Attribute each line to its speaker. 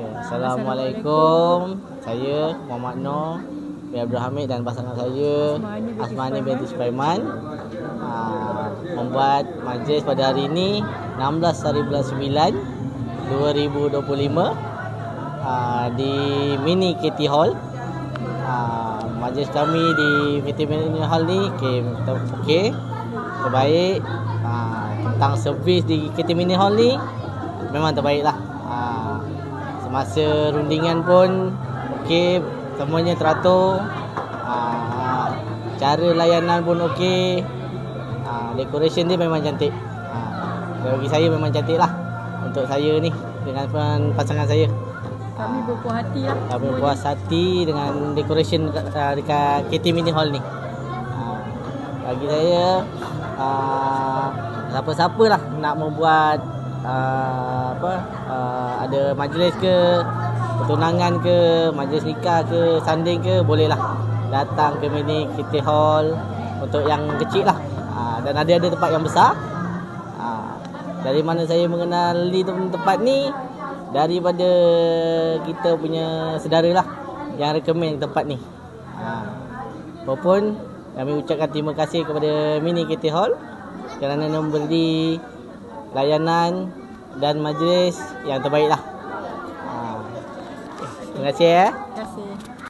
Speaker 1: Assalamualaikum. Saya Muhammad Noor bin Abdul Hamid dan pasangan saya Asmani binti Sulaiman membuat majlis pada hari ini 16 hari bulan 9 2025 di Mini KT Hall. Majlis kami di Mini Hall ni okey, terbaik. Tentang servis di KT Mini Hall ni memang terbaik lah. Semasa rundingan pun okey, semuanya teratur. Cara layanan pun okey. Decoration dia memang cantik. Bagi saya memang cantik lah untuk saya ni dengan pasangan saya.
Speaker 2: Kami berpuas hati lah.
Speaker 1: Kami berpuas hati dengan decoration dekat KT Mini Hall ni. Bagi saya siapa-siapa lah nak membuat ada majlis ke, pertunangan ke, majlis nikah ke, sanding ke, bolehlah datang ke Mini KT Hall untuk yang kecil lah. Dan ada tempat yang besar. Dari mana saya mengenali tempat ni? Daripada kita punya saudara lah yang rekomen tempat ni. Apapun, kami ucapkan terima kasih kepada Mini KT Hall kerana memberi layanan dan majlis yang terbaik lah. Terima kasih